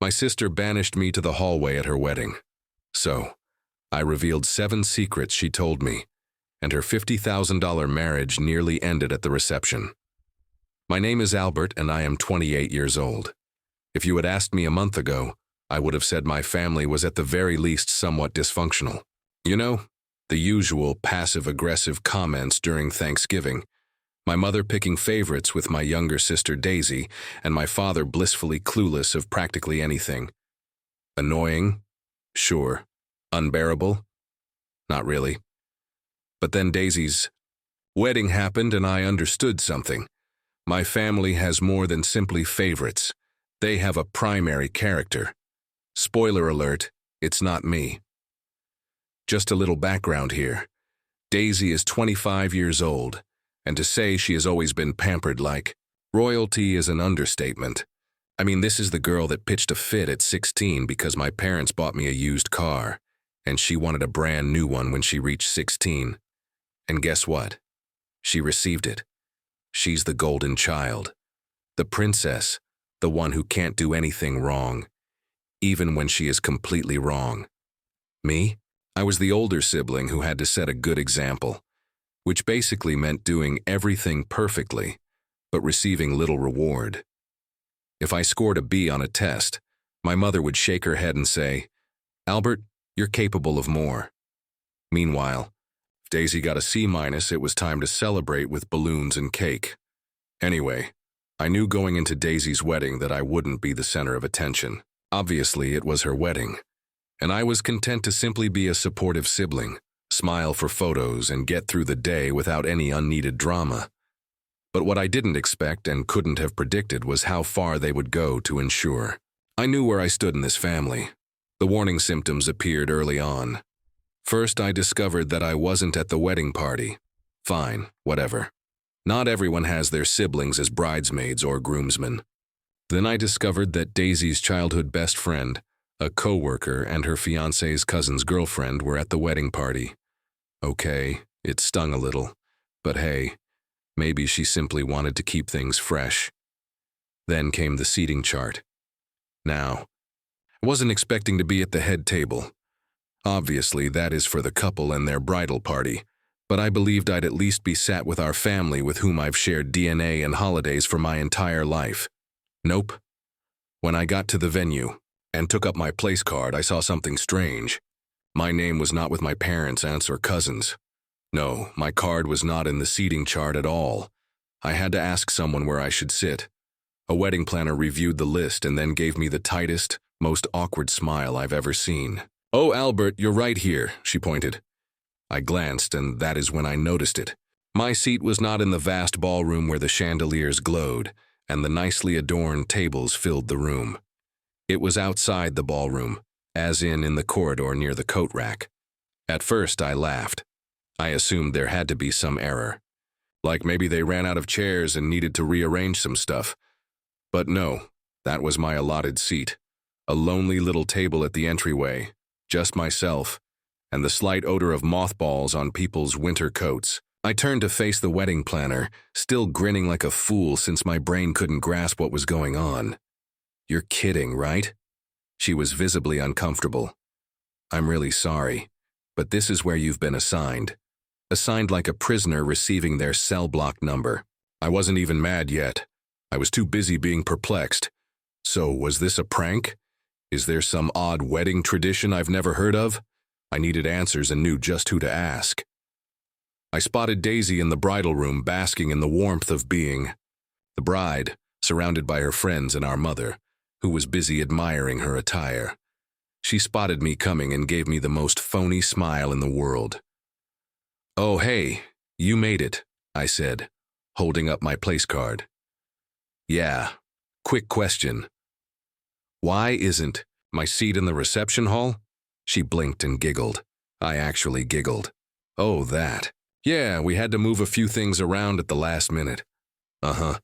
My sister banished me to the hallway at her wedding. So, I revealed 7 secrets she told me, and her $50,000 marriage nearly ended at the reception. My name is Albert, and I am 28 years old. If you had asked me a month ago, I would have said my family was at the very least somewhat dysfunctional. You know, the usual passive-aggressive comments during Thanksgiving, my mother picking favorites with my younger sister Daisy, and my father blissfully clueless of practically anything. Annoying? Sure. Unbearable? Not really. But then Daisy's wedding happened and I understood something. My family has more than simply favorites. They have a primary character. Spoiler alert, it's not me. Just a little background here. Daisy is 25 years old, and to say she has always been pampered like royalty is an understatement. I mean, this is the girl that pitched a fit at 16 because my parents bought me a used car, and she wanted a brand new one when she reached 16. And guess what? She received it. She's the golden child, the princess, the one who can't do anything wrong, even when she is completely wrong. Me? I was the older sibling who had to set a good example, which basically meant doing everything perfectly, but receiving little reward. If I scored a B on a test, my mother would shake her head and say, "Albert, you're capable of more." Meanwhile, if Daisy got a C-, it was time to celebrate with balloons and cake. Anyway, I knew going into Daisy's wedding that I wouldn't be the center of attention. Obviously, it was her wedding, and I was content to simply be a supportive sibling, smile for photos, and get through the day without any unneeded drama. But what I didn't expect and couldn't have predicted was how far they would go to ensure. I knew where I stood in this family. The warning symptoms appeared early on. First, I discovered that I wasn't at the wedding party. Fine, whatever. Not everyone has their siblings as bridesmaids or groomsmen. Then I discovered that Daisy's childhood best friend, a co-worker, and her fiancé's cousin's girlfriend were at the wedding party. Okay, it stung a little, but hey, maybe she simply wanted to keep things fresh. Then came the seating chart. Now, I wasn't expecting to be at the head table. Obviously, that is for the couple and their bridal party, but I believed I'd at least be sat with our family with whom I've shared DNA and holidays for my entire life. Nope. When I got to the venue and took up my place card, I saw something strange. My name was not with my parents, aunts, or cousins. No, my card was not in the seating chart at all. I had to ask someone where I should sit. A wedding planner reviewed the list and then gave me the tightest, most awkward smile I've ever seen. "Oh, Albert, you're right here," she pointed. I glanced, and that is when I noticed it. My seat was not in the vast ballroom where the chandeliers glowed, and the nicely adorned tables filled the room. It was outside the ballroom, as in the corridor near the coat rack. At first, I laughed. I assumed there had to be some error. Like maybe they ran out of chairs and needed to rearrange some stuff. But no, that was my allotted seat. A lonely little table at the entryway, just myself, and the slight odor of mothballs on people's winter coats. I turned to face the wedding planner, still grinning like a fool since my brain couldn't grasp what was going on. "You're kidding, right?" She was visibly uncomfortable. "I'm really sorry, but this is where you've been assigned. Assigned like a prisoner receiving their cell block number." I wasn't even mad yet. I was too busy being perplexed. So, was this a prank? Is there some odd wedding tradition I've never heard of? I needed answers and knew just who to ask. I spotted Daisy in the bridal room basking in the warmth of being the bride, surrounded by her friends and our mother, who was busy admiring her attire. She spotted me coming and gave me the most phony smile in the world. "Oh, hey, you made it," I said, holding up my place card. "Yeah, quick question. Why isn't my seat in the reception hall?" She blinked and giggled. I actually giggled. "Oh, that. Yeah, we had to move a few things around at the last minute." "Uh-huh.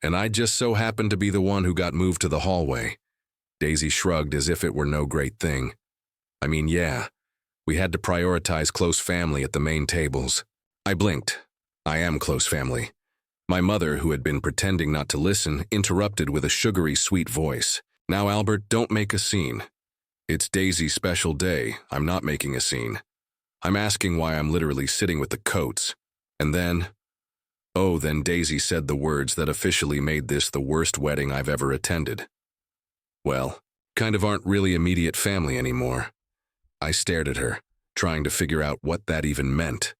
And I just so happened to be the one who got moved to the hallway." Daisy shrugged as if it were no great thing. "I mean, yeah, we had to prioritize close family at the main tables." I blinked. I am close family. My mother, who had been pretending not to listen, interrupted with a sugary, sweet voice. Now, Albert, don't make a scene. It's Daisy's special day. I'm not making a scene. I'm asking why I'm literally sitting with the Coates. And then, then Daisy said the words that officially made this the worst wedding I've ever attended. Well, kind of aren't really immediate family anymore. I stared at her, trying to figure out what that even meant.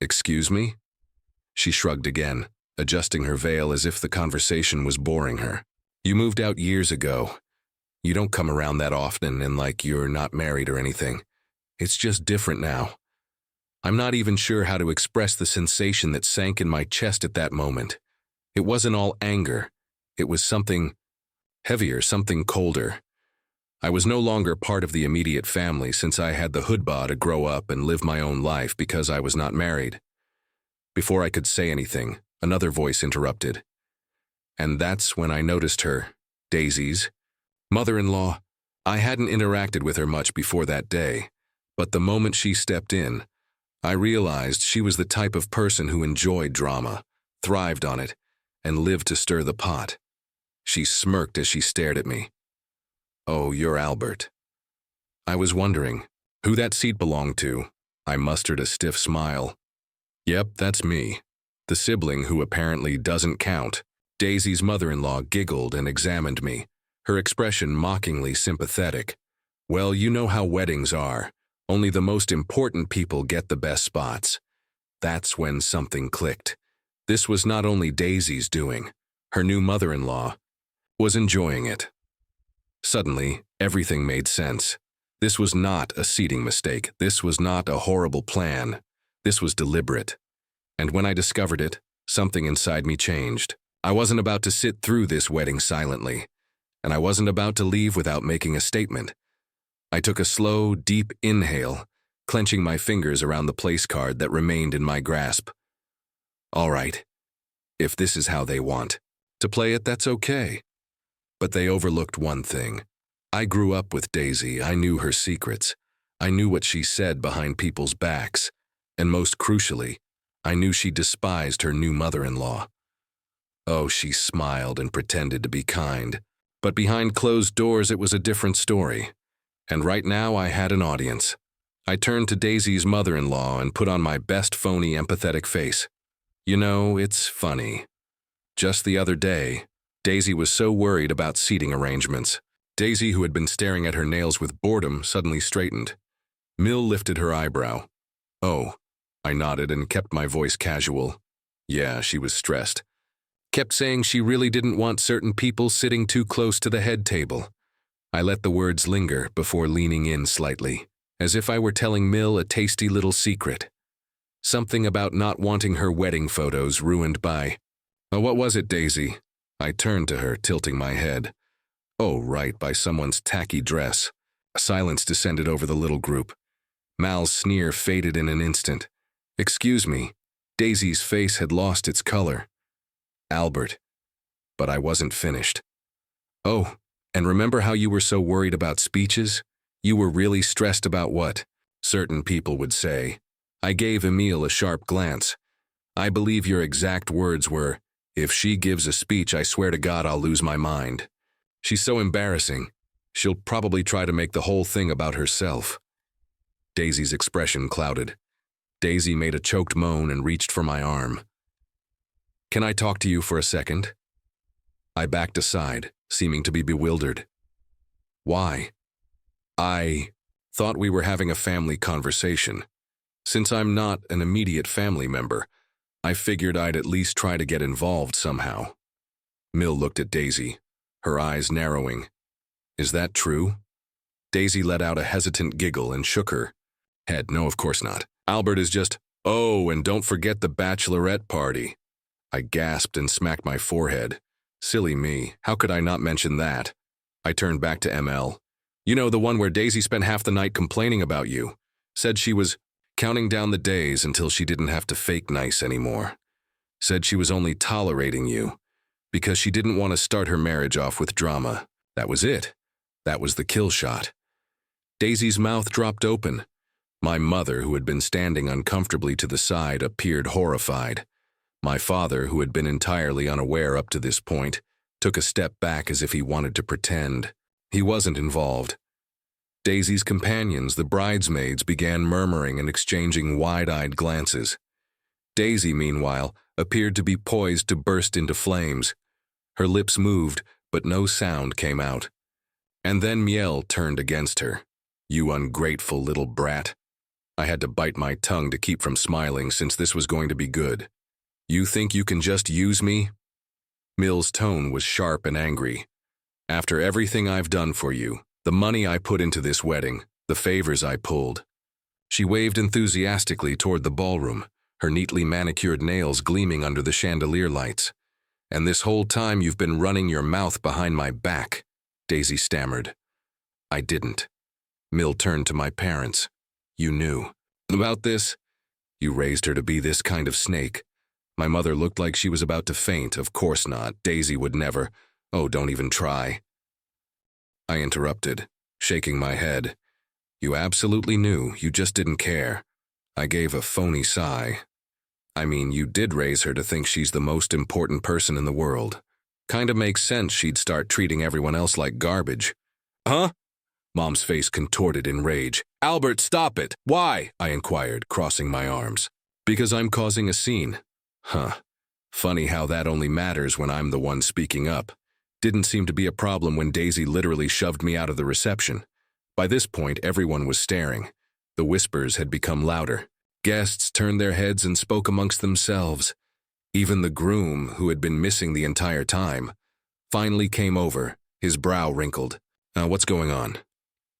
Excuse me? She shrugged again, adjusting her veil as if the conversation was boring her. You moved out years ago. You don't come around that often and like you're not married or anything. It's just different now. I'm not even sure how to express the sensation that sank in my chest at that moment. It wasn't all anger. It was something heavier, something colder. I was no longer part of the immediate family since I had the hoodbah to grow up and live my own life because I was not married. Before I could say anything, another voice interrupted. And that's when I noticed her, Daisy's mother-in-law. I hadn't interacted with her much before that day, but the moment she stepped in, I realized she was the type of person who enjoyed drama, thrived on it, and lived to stir the pot. She smirked as she stared at me. Oh, you're Albert. I was wondering who that seat belonged to. I mustered a stiff smile. Yep, that's me. The sibling who apparently doesn't count. Daisy's mother-in-law giggled and examined me, her expression mockingly sympathetic. Well, you know how weddings are. Only the most important people get the best spots. That's when something clicked. This was not only Daisy's doing. Her new mother-in-law was enjoying it. Suddenly, everything made sense. This was not a seating mistake. This was not a horrible plan. This was deliberate. And when I discovered it, something inside me changed. I wasn't about to sit through this wedding silently, and I wasn't about to leave without making a statement. I took a slow, deep inhale, clenching my fingers around the place card that remained in my grasp. All right, if this is how they want to play it, that's okay. But they overlooked one thing. I grew up with Daisy. I knew her secrets. I knew what she said behind people's backs. And most crucially, I knew she despised her new mother-in-law. Oh, she smiled and pretended to be kind. But behind closed doors, it was a different story. And right now, I had an audience. I turned to Daisy's mother-in-law and put on my best phony, empathetic face. You know, it's funny. Just the other day, Daisy was so worried about seating arrangements. Daisy, who had been staring at her nails with boredom, suddenly straightened. Mill lifted her eyebrow. Oh, I nodded and kept my voice casual. Yeah, she was stressed. Kept saying she really didn't want certain people sitting too close to the head table. I let the words linger before leaning in slightly, as if I were telling Mill a tasty little secret. Something about not wanting her wedding photos ruined by... Oh, what was it, Daisy? I turned to her, tilting my head. Oh, right, by someone's tacky dress. A silence descended over the little group. Mal's sneer faded in an instant. Excuse me. Daisy's face had lost its color. Albert. But I wasn't finished. Oh, and remember how you were so worried about speeches? You were really stressed about what certain people would say. I gave Emile a sharp glance. I believe your exact words were, if she gives a speech, I swear to God I'll lose my mind. She's so embarrassing. She'll probably try to make the whole thing about herself. Daisy's expression clouded. Daisy made a choked moan and reached for my arm. Can I talk to you for a second? I backed aside, seeming to be bewildered. Why? I thought we were having a family conversation. Since I'm not an immediate family member, I figured I'd at least try to get involved somehow. Mill looked at Daisy, her eyes narrowing. Is that true? Daisy let out a hesitant giggle and shook her head. No, of course not. Albert is just, oh, and don't forget the bachelorette party. I gasped and smacked my forehead. Silly me, how could I not mention that? I turned back to ML. You know, the one where Daisy spent half the night complaining about you. Said she was counting down the days until she didn't have to fake nice anymore. Said she was only tolerating you because she didn't want to start her marriage off with drama. That was it. That was the kill shot. Daisy's mouth dropped open. My mother, who had been standing uncomfortably to the side, appeared horrified. My father, who had been entirely unaware up to this point, took a step back as if he wanted to pretend. He wasn't involved. Daisy's companions, the bridesmaids, began murmuring and exchanging wide-eyed glances. Daisy, meanwhile, appeared to be poised to burst into flames. Her lips moved, but no sound came out. And then Miel turned against her. "You ungrateful little brat." I had to bite my tongue to keep from smiling since this was going to be good. "You think you can just use me?" Mil's tone was sharp and angry. "After everything I've done for you, the money I put into this wedding, the favors I pulled." She waved enthusiastically toward the ballroom, her neatly manicured nails gleaming under the chandelier lights. "And this whole time you've been running your mouth behind my back," Daisy stammered. "I didn't." Mil turned to my parents. "You knew about this? You raised her to be this kind of snake." My mother looked like she was about to faint. "Of course not. Daisy would never. Oh, don't even try." I interrupted, shaking my head. "You absolutely knew. You just didn't care." I gave a phony sigh. "I mean, you did raise her to think she's the most important person in the world. Kinda makes sense she'd start treating everyone else like garbage." "Huh?" Mom's face contorted in rage. "Albert, stop it!" "Why?" I inquired, crossing my arms. "Because I'm causing a scene." Huh. Funny how that only matters when I'm the one speaking up. Didn't seem to be a problem when Daisy literally shoved me out of the reception. By this point, everyone was staring. The whispers had become louder. Guests turned their heads and spoke amongst themselves. Even the groom, who had been missing the entire time, finally came over, his brow wrinkled. What's going on?"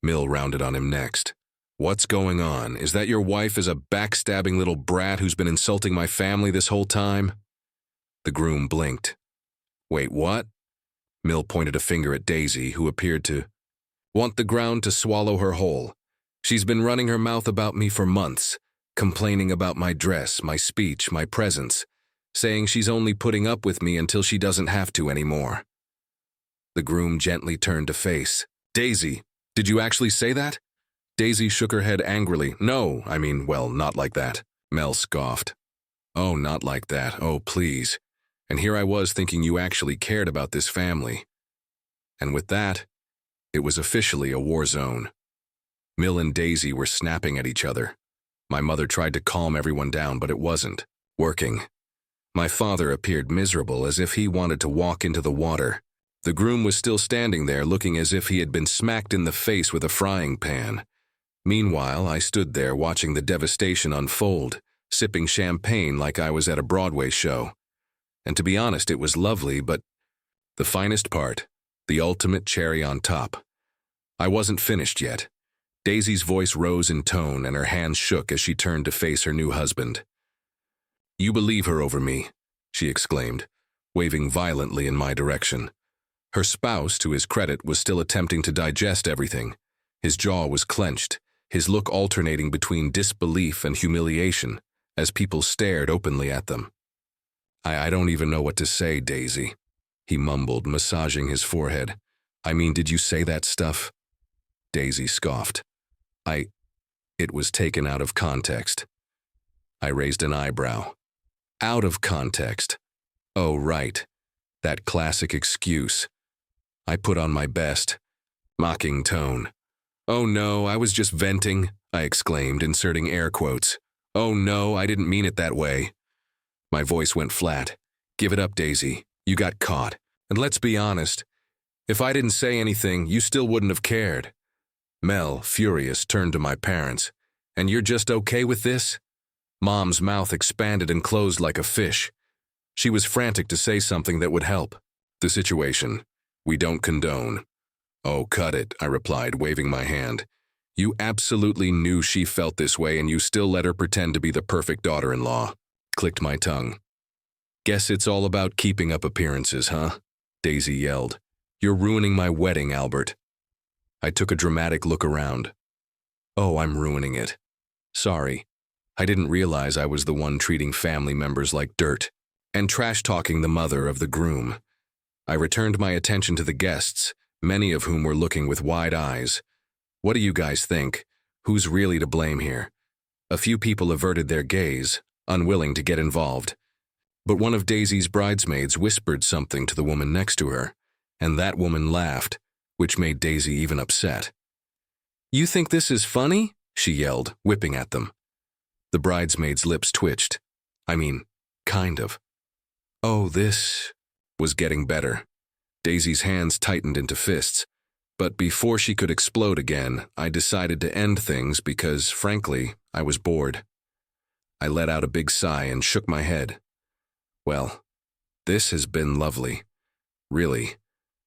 Mil rounded on him next. "What's going on? Is that your wife is a backstabbing little brat who's been insulting my family this whole time?" The groom blinked. "Wait, what?" Mil pointed a finger at Daisy, who appeared to want the ground to swallow her whole. "She's been running her mouth about me for months, complaining about my dress, my speech, my presence, saying she's only putting up with me until she doesn't have to anymore." The groom gently turned to face. "Daisy, did you actually say that?" Daisy shook her head angrily. "No, well, not like that." Mel scoffed. "Oh, not like that. Oh, please. And here I was thinking you actually cared about this family." And with that, it was officially a war zone. Mil and Daisy were snapping at each other. My mother tried to calm everyone down, but it wasn't working. My father appeared miserable, as if he wanted to walk into the water. The groom was still standing there, looking as if he had been smacked in the face with a frying pan. Meanwhile, I stood there watching the devastation unfold, sipping champagne like I was at a Broadway show. And to be honest, it was lovely, but the finest part, the ultimate cherry on top. I wasn't finished yet. Daisy's voice rose in tone and her hands shook as she turned to face her new husband. "You believe her over me," she exclaimed, waving violently in my direction. Her spouse, to his credit, was still attempting to digest everything. His jaw was clenched, his look alternating between disbelief and humiliation, as people stared openly at them. I don't even know what to say, Daisy," he mumbled, massaging his forehead. Did you say that stuff?" Daisy scoffed. It was taken out of context." I raised an eyebrow. "Out of context? Oh, right. That classic excuse." I put on my best, mocking tone. "Oh no, I was just venting," I exclaimed, inserting air quotes. "Oh no, I didn't mean it that way." My voice went flat. "Give it up, Daisy. You got caught. And let's be honest. If I didn't say anything, you still wouldn't have cared." Mel, furious, turned to my parents. "And you're just okay with this?" Mom's mouth expanded and closed like a fish. She was frantic to say something that would help. "The situation. We don't condone." "Oh, cut it," I replied, waving my hand. "You absolutely knew she felt this way and you still let her pretend to be the perfect daughter-in-law." Clicked my tongue. "Guess it's all about keeping up appearances, huh?" Daisy yelled. "You're ruining my wedding, Albert." I took a dramatic look around. "Oh, I'm ruining it. Sorry. I didn't realize I was the one treating family members like dirt and trash-talking the mother of the groom." I returned my attention to the guests, many of whom were looking with wide eyes. "What do you guys think? Who's really to blame here?" A few people averted their gaze, unwilling to get involved. But one of Daisy's bridesmaids whispered something to the woman next to her, and that woman laughed, which made Daisy even upset. "You think this is funny?" she yelled, whipping at them. The bridesmaid's lips twitched. I mean, kind of. Oh, this was getting better. Daisy's hands tightened into fists, but before she could explode again, I decided to end things because, frankly, I was bored. I let out a big sigh and shook my head. Well, this has been lovely. Really,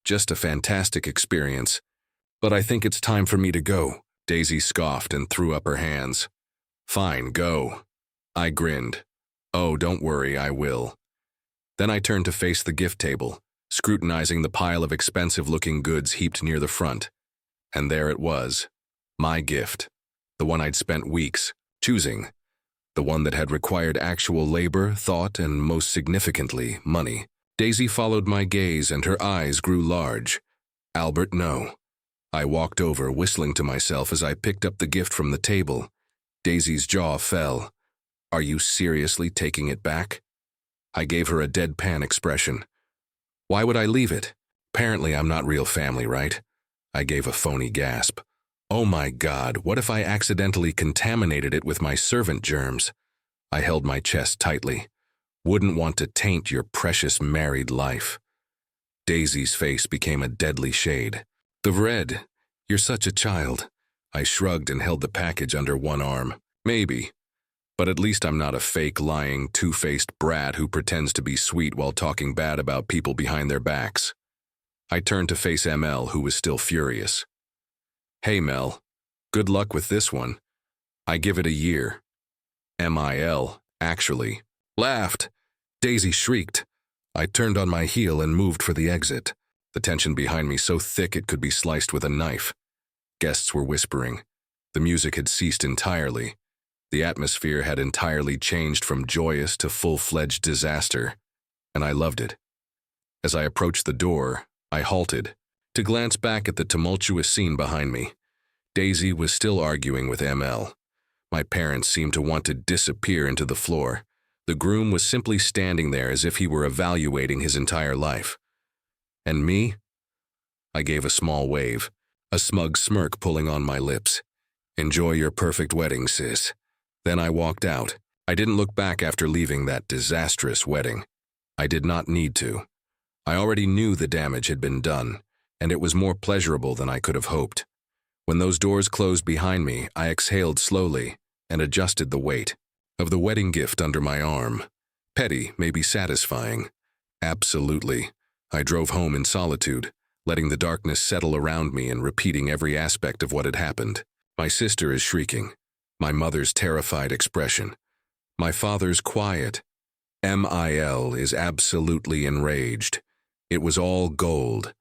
just a fantastic experience. But I think it's time for me to go. Daisy scoffed and threw up her hands. Fine, go. I grinned. Oh, don't worry, I will. Then I turned to face the gift table, scrutinizing the pile of expensive-looking goods heaped near the front. And there it was, my gift, the one I'd spent weeks choosing, the one that had required actual labor, thought, and most significantly, money. Daisy followed my gaze and her eyes grew large. Albert, no. I walked over, whistling to myself as I picked up the gift from the table. Daisy's jaw fell. Are you seriously taking it back? I gave her a deadpan expression. Why would I leave it? Apparently I'm not real family, right? I gave a phony gasp. Oh my God, what if I accidentally contaminated it with my servant germs? I held my chest tightly. Wouldn't want to taint your precious married life. Daisy's face became a deadly shade. The red, you're such a child. I shrugged and held the package under one arm. Maybe. But at least I'm not a fake, lying, two-faced brat who pretends to be sweet while talking bad about people behind their backs. I turned to face ML, who was still furious. Hey, Mel. Good luck with this one. I give it a year. MIL, actually. Laughed. Daisy shrieked. I turned on my heel and moved for the exit, the tension behind me so thick it could be sliced with a knife. Guests were whispering. The music had ceased entirely. The atmosphere had entirely changed from joyous to full-fledged disaster, and I loved it. As I approached the door, I halted, to glance back at the tumultuous scene behind me. Daisy was still arguing with ML. My parents seemed to want to disappear into the floor. The groom was simply standing there as if he were evaluating his entire life. And me? I gave a small wave, a smug smirk pulling on my lips. Enjoy your perfect wedding, sis. Then I walked out. I didn't look back after leaving that disastrous wedding. I did not need to. I already knew the damage had been done, and it was more pleasurable than I could have hoped. When those doors closed behind me, I exhaled slowly and adjusted the weight of the wedding gift under my arm. Petty, maybe satisfying. Absolutely. I drove home in solitude, letting the darkness settle around me and repeating every aspect of what had happened. My sister is shrieking. My mother's terrified expression. My father's quiet. MIL is absolutely enraged. It was all gold.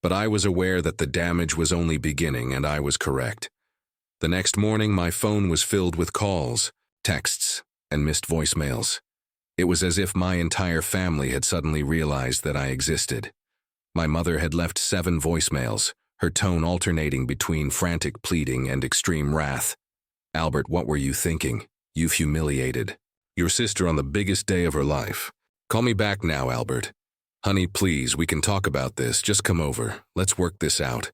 But I was aware that the damage was only beginning, and I was correct. The next morning, my phone was filled with calls, texts, and missed voicemails. It was as if my entire family had suddenly realized that I existed. My mother had left 7 voicemails, her tone alternating between frantic pleading and extreme wrath. Albert, what were you thinking? You've humiliated your sister on the biggest day of her life. Call me back now, Albert. Honey, please, we can talk about this. Just come over. Let's work this out.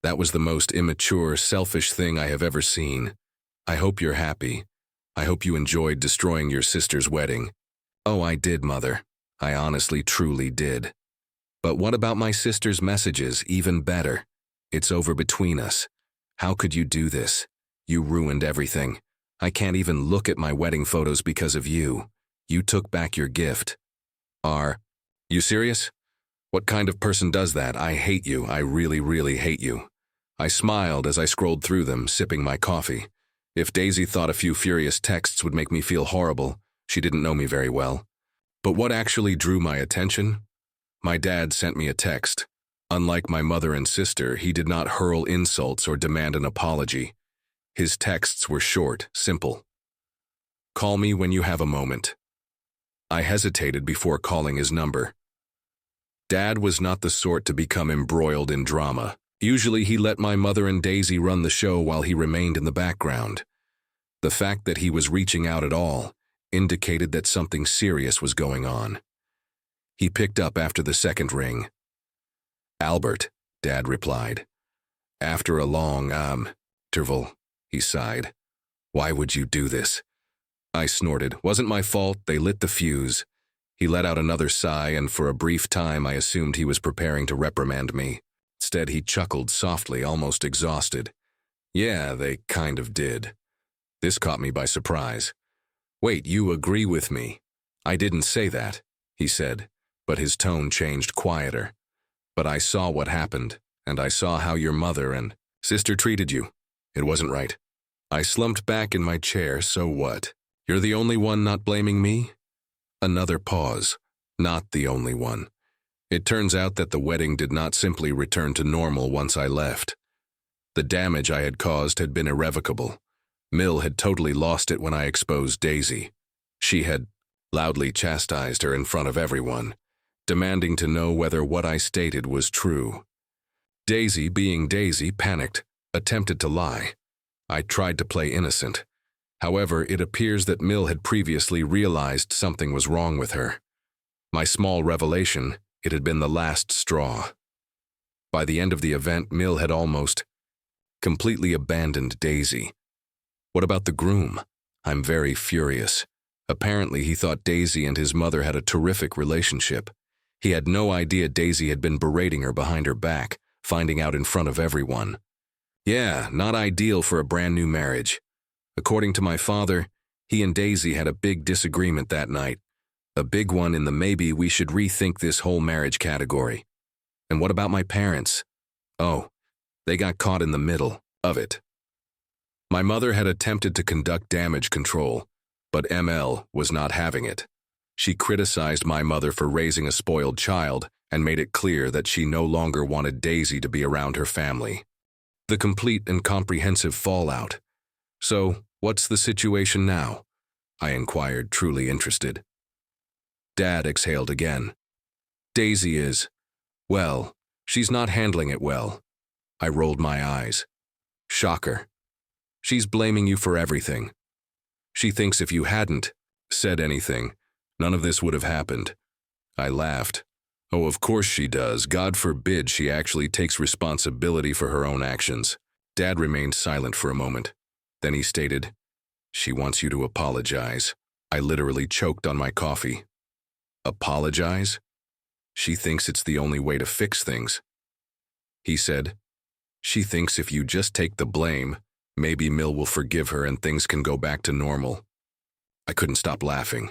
That was the most immature, selfish thing I have ever seen. I hope you're happy. I hope you enjoyed destroying your sister's wedding. Oh, I did, Mother. I honestly, truly did. But what about my sister's messages? Even better. It's over between us. How could you do this? You ruined everything. I can't even look at my wedding photos because of you. You took back your gift. Are you serious? What kind of person does that? I hate you. I really, really hate you. I smiled as I scrolled through them, sipping my coffee. If Daisy thought a few furious texts would make me feel horrible, she didn't know me very well. But what actually drew my attention? My dad sent me a text. Unlike my mother and sister, he did not hurl insults or demand an apology. His texts were short, simple. Call me when you have a moment. I hesitated before calling his number. Dad was not the sort to become embroiled in drama. Usually he let my mother and Daisy run the show while he remained in the background. The fact that he was reaching out at all indicated that something serious was going on. He picked up after the second ring. Albert, Dad replied. After a long, interval, he sighed. Why would you do this? I snorted. Wasn't my fault, they lit the fuse. He let out another sigh, and for a brief time I assumed he was preparing to reprimand me. Instead, he chuckled softly, almost exhausted. Yeah, they kind of did. This caught me by surprise. Wait, you agree with me? I didn't say that, he said, but his tone changed quieter. But I saw what happened, and I saw how your mother and sister treated you. It wasn't right. I slumped back in my chair, so what? You're the only one not blaming me? Another pause. Not the only one. It turns out that the wedding did not simply return to normal once I left. The damage I had caused had been irrevocable. Mill had totally lost it when I exposed Daisy. She had loudly chastised her in front of everyone, demanding to know whether what I stated was true. Daisy, being Daisy, panicked, attempted to lie. I tried to play innocent. However, it appears that Mill had previously realized something was wrong with her. My small revelation, it had been the last straw. By the end of the event, Mill had almost completely abandoned Daisy. What about the groom? I'm very furious. Apparently, he thought Daisy and his mother had a terrific relationship. He had no idea Daisy had been berating her behind her back, finding out in front of everyone. Yeah, not ideal for a brand new marriage. According to my father, he and Daisy had a big disagreement that night. A big one in the maybe we should rethink this whole marriage category. And what about my parents? Oh, they got caught in the middle of it. My mother had attempted to conduct damage control, but ML was not having it. She criticized my mother for raising a spoiled child and made it clear that she no longer wanted Daisy to be around her family. The complete and comprehensive fallout. So, what's the situation now? I inquired, truly interested. Dad exhaled again. Daisy is, well, she's not handling it well. I rolled my eyes. Shocker. She's blaming you for everything. She thinks if you hadn't said anything, none of this would have happened. I laughed. Oh, of course she does. God forbid she actually takes responsibility for her own actions. Dad remained silent for a moment. Then he stated, she wants you to apologize. I literally choked on my coffee. Apologize? She thinks it's the only way to fix things. He said, she thinks if you just take the blame, maybe Mill will forgive her and things can go back to normal. I couldn't stop laughing.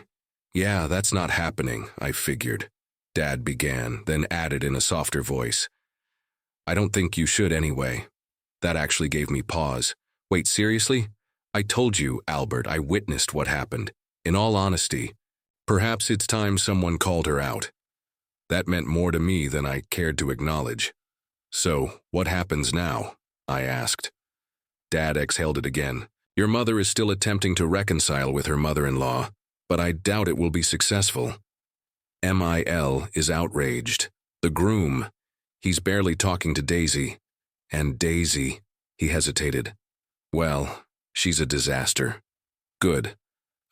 Yeah, that's not happening, I figured. Dad began, then added in a softer voice. I don't think you should anyway. That actually gave me pause. Wait, seriously? I told you, Albert, I witnessed what happened. In all honesty, perhaps it's time someone called her out. That meant more to me than I cared to acknowledge. So, what happens now? I asked. Dad exhaled it again. Your mother is still attempting to reconcile with her mother-in-law, but I doubt it will be successful. MIL is outraged. The groom, he's barely talking to Daisy. And Daisy, he hesitated. Well, she's a disaster. Good.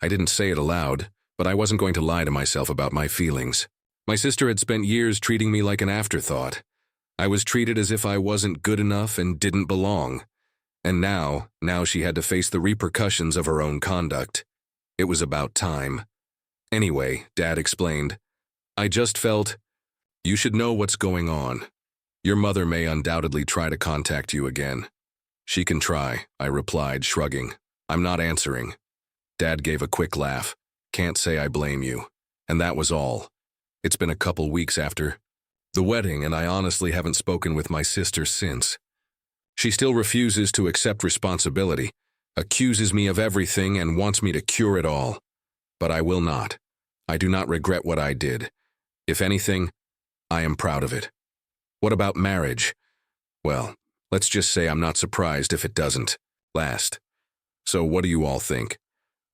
I didn't say it aloud, but I wasn't going to lie to myself about my feelings. My sister had spent years treating me like an afterthought. I was treated as if I wasn't good enough and didn't belong. And now she had to face the repercussions of her own conduct. It was about time. Anyway, Dad explained, I just felt, you should know what's going on. Your mother may undoubtedly try to contact you again. She can try, I replied, shrugging. I'm not answering. Dad gave a quick laugh. Can't say I blame you. And that was all. It's been a couple weeks after the wedding, and I honestly haven't spoken with my sister since. She still refuses to accept responsibility, accuses me of everything, and wants me to cure it all. But I will not. I do not regret what I did. If anything, I am proud of it. What about marriage? Well, let's just say I'm not surprised if it doesn't last. So what do you all think?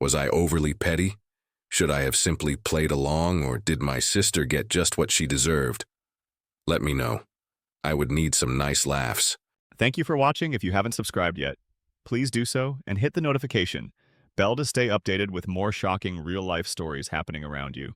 Was I overly petty? Should I have simply played along, or did my sister get just what she deserved? Let me know. I would need some nice laughs. Thank you for watching. If you haven't subscribed yet, please do so and hit the notification bell to stay updated with more shocking real-life stories happening around you.